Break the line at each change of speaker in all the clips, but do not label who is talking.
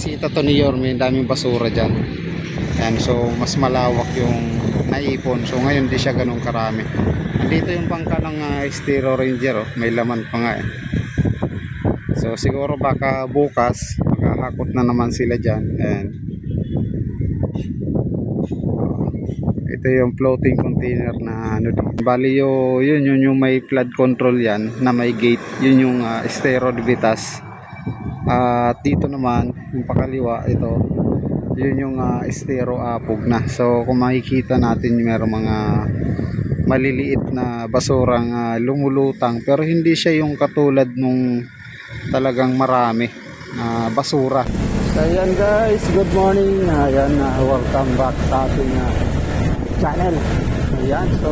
bisita to ni Yorme, daming basura dyan. Ayan, so mas malawak yung naipon. So ngayon di siya ganun karami. Andito yung bangka ng Estero Ranger, oh. May laman pa nga eh. So siguro baka bukas makahakot na naman sila dyan. Ayan. Ito yung floating container na ano dito. Bali yun yung may flood control yan na may gate. Yun yung Estero de Vitas. At dito naman yung pakaliwa ito, yun yung Estero Apog na. So kung makikita natin meron mga maliliit na basurang lumulutang, pero hindi siya yung katulad nung talagang marami na basura. So ayan guys, good morning. Ayan, welcome back sa ating channel. Ayan, so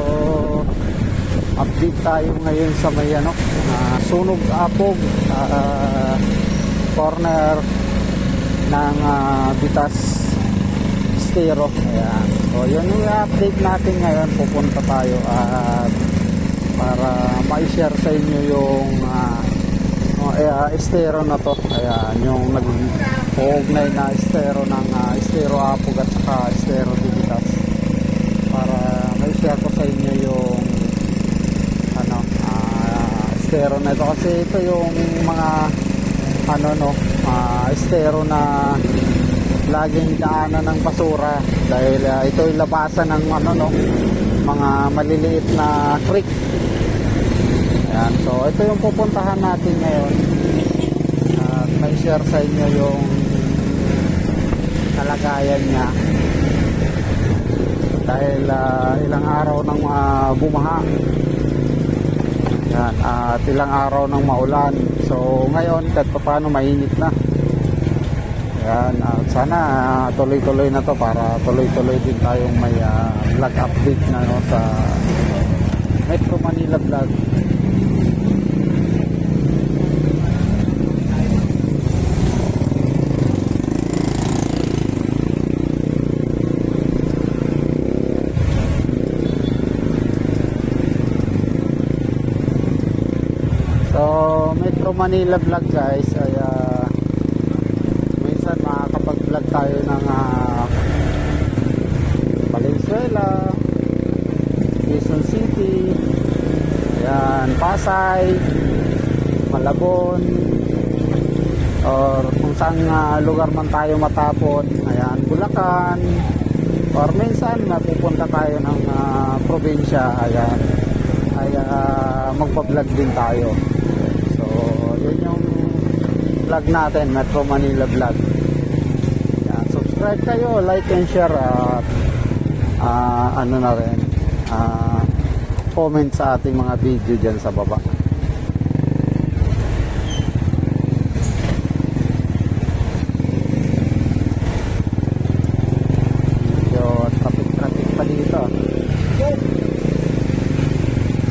update tayo ngayon sa may Sunog Apog corner ng Vitas Estero. Ayan, so yun yung update natin ngayon. Pupunta tayo at para ma-share sa inyo yung estero na to. Ayan, yung nag-uugnay na estero ng Estero Apog at saka Estero de Vitas, para ma-share ko sa inyo yung estero na ito, kasi ito yung mga estero na laging daanan ng basura dahil ito yung labasan ng mga maliliit na creek. Ayan, so ito yung pupuntahan natin ngayon at may share sa inyo yung kalagayan niya dahil ilang araw ng bumaha. Ayan, at ilang araw ng maulan. So ngayon kahit paano mainit na. Ayan, sana tuloy-tuloy na to para tuloy-tuloy din tayong may vlog update na sa Metro Manila Vlog. So Metro Manila Vlog guys ay minsan makakapag-vlog tayo ng Valenzuela, Quezon City, ayan, Pasay, Malabon, or kung saan lugar man tayo matapon. Ayan, Bulacan, or minsan mapupunta tayo ng probinsya. Ayan, ay magpa-vlog din tayo. So yun yung vlog natin, Metro Manila Vlog. Ayan, subscribe kayo, like and share at na rin, comment sa ating mga video dyan sa baba. Traffic pa dito.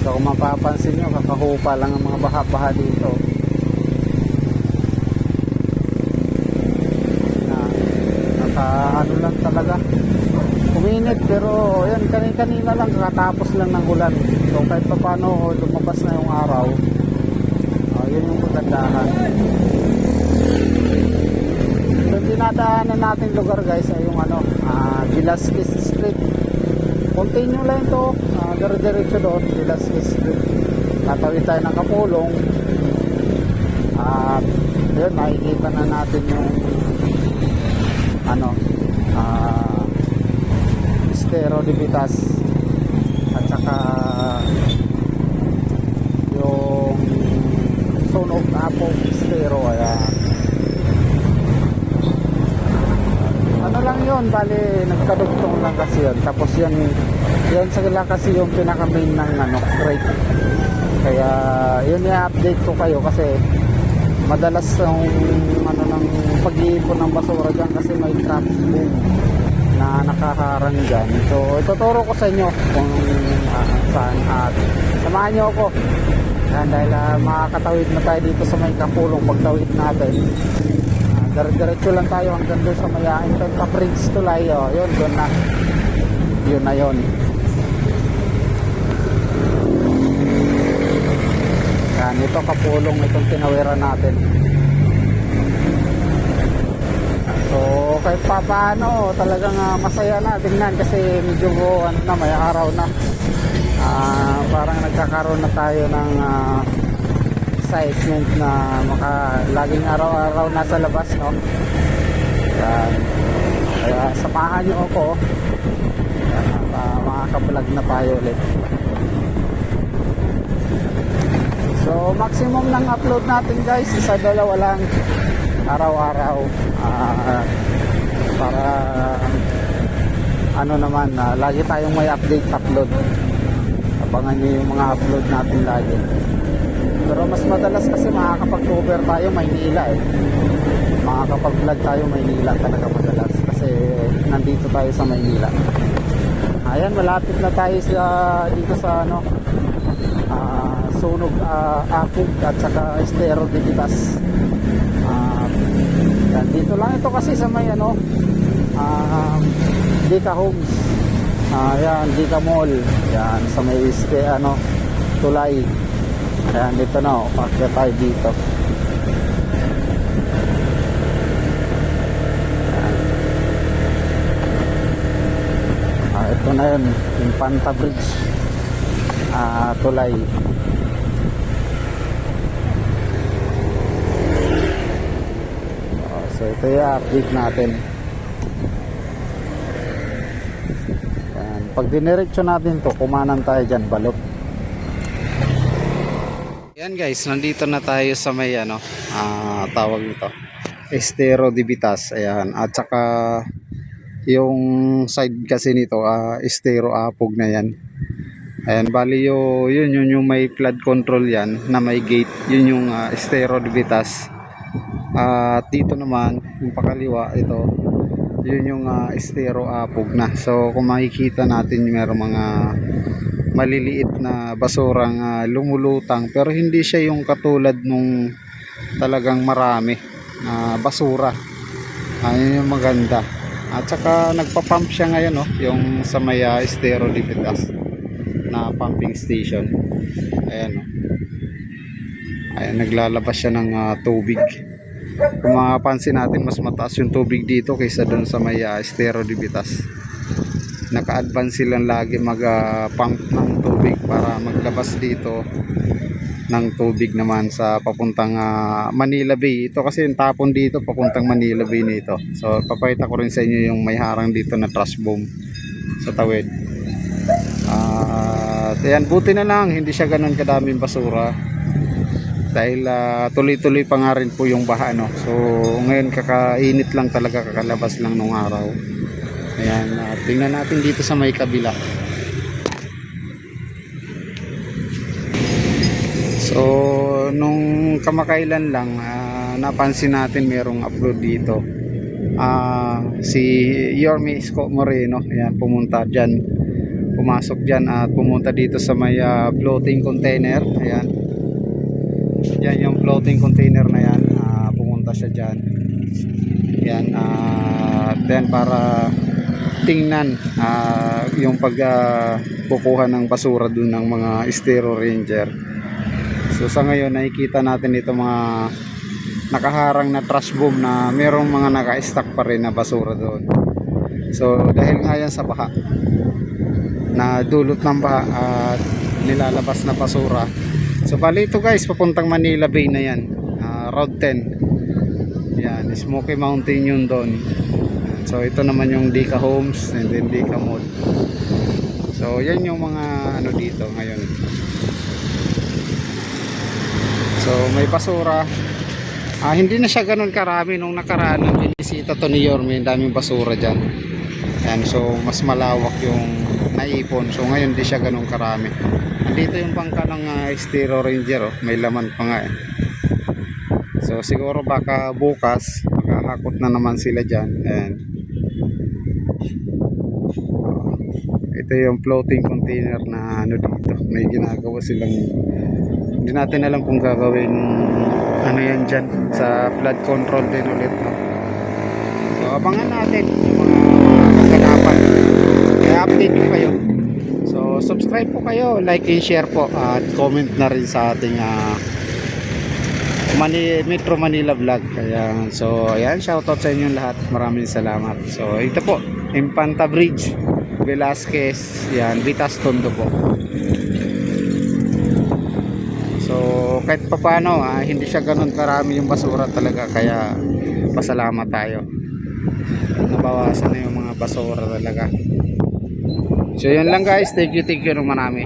So kung mapapansin nyo, kakahupa lang ang mga baha-baha dito. Ano lang talaga, uminit, pero yan, kanina lang kakatapos lang ng ulan. So kahit pa paano lumabas na yung araw, yun yung kagandahan. So yung dinadaanan natin lugar guys ay yung Velasquez Street. Continue lang ito, dire-diretso doon, Velasquez Street. Tatawid tayo ng Kapulong at yun, makikita na natin yung Estero de Vitas at saka yung Sunog Apog Estero. Ayan, lang yun, bali nagkadugtong lang kasi yun. Tapos yan sila kasi yung pinaka main ng crate. Kaya yun i-update ko kayo kasi madalas yung ng pag-iipon ng basura dyan kasi may traffic boom na nakaharang dyan. So ituturo ko sa inyo kung saan at samahan nyo ako. Yan, dahil makakatawid na tayo dito sa may Kapulong. Pagtawid natin, diretso lang tayo hanggang doon sa mayain doon pa Prince Tulay. Yun, doon na yun. Yan, ito Kapulong, itong tinawiran natin. kahit pa paano talagang masaya na tingnan kasi medyo ano na, may araw na. Parang nagkakaroon na tayo ng excitement na laging araw-araw nasa labas, no? Yan. Kaya samahan nyo ako. Yan, makaka-vlog na tayo ulit. So maximum ng upload natin guys, 1-2 lang araw-araw, para ano naman, lagi tayong may upload. Abangan nyo yung mga upload natin lagi. Pero mas madalas kasi makakapag-cover tayo Maynila makakapag-vlog tayo Maynila talaga madalas kasi nandito tayo sa Maynila. Ayan, malapit na tayo dito sa ano, Sunog, Apog at saka Estero de Vitas. Yan, dito lang ito kasi sa may ano, Dika Homes, yan, Dika Mall, yan, sa may ano, Tulay. Ayan, dito na, pakya tayo dito. Ito na yun, yung Panta Bridge, Tulay. So ito yung update natin. Yan. Pag diniretso natin to, kumanan tayo dyan, balot. Yan guys, nandito na tayo sa may ano, tawag nito, Estero de Vitas. Ayan, at saka yung side kasi nito, Estero Apog na yan. Ayan, bali yun yung may flood control yan na may gate, yun yung Estero de Vitas. At dito naman yung pakaliwa, ito yun yung Estero Apog na. So kung makikita natin, merong mga maliliit na basurang lumulutang, pero hindi siya yung katulad nung talagang marami basura. Yun yung maganda. At saka nagpa-pump siya ngayon, no? Yung sa may Estero de Vitas na pumping station. Ayan, no? Ayan, naglalabas siya ng tubig. Kung mapapansin natin, mas mataas yung tubig dito kaysa doon sa may Estero de Vitas. Naka-advance silang lagi mag-pump ng tubig para maglabas dito ng tubig naman sa papuntang Manila Bay. Ito kasi yung tapon dito papuntang Manila Bay nito. So papakita ko rin sa inyo yung may harang dito na trash boom sa tawid. Ayan, buti na lang hindi siya ganun kadaming basura dahil tuloy-tuloy pa nga rin po yung baha, no? So ngayon kakainit lang talaga, kakalabas lang nung araw. Ayan, tingnan natin dito sa may kabila. So nung kamakailan lang, napansin natin merong upload dito, si Yorme Isko Moreno. Ayan, pumunta dyan, pumasok dyan at pumunta dito sa may floating container. Ayan, yan yung floating container na yan, pumunta siya dyan. Yan, then para tingnan yung pagkukuha ng basura dun ng mga Estero Ranger. So sa ngayon nakikita natin ito mga nakaharang na trash boom na merong mga naka-stack pa rin na basura doon. So dahil nga yan sa baha, na dulot ng baha at nilalabas na basura. So bali ito guys, papuntang Manila Bay na yan, Road 10. Yan, Smoky Mountain yun doon. So ito naman yung Dika Homes and then Dika Mall. So yan yung mga ano dito ngayon. So may basura. Hindi na siya ganun karami nung nakaraan ng binisita to ni Yorme, daming basura dyan. Yan, so mas malawak yung naipon. So ngayon di siya ganun karami. Andito yung bangka ng Estero Ranger, may laman pa nga eh. So siguro baka bukas makahakot na naman sila dyan. Ayan. Ito yung floating container na ano dito, may ginagawa silang, hindi natin alam kung gagawin ano yan dyan sa flood control din ulit, no? So abangan natin yung mga kaganapan, kaya update ko kayo. So subscribe po kayo, like and share po, at comment na rin sa ating Metro Manila Vlog. Ayan. So ayan, shoutout sa inyong lahat. Maraming salamat. So ito po, Infanta Bridge, Velasquez, yan, Vitas Tondo po. So kahit pa paano, hindi siya ganun karami yung basura talaga, kaya pasalamat tayo. Nabawasan na yung mga basura talaga. So yun lang guys, thank you ng marami.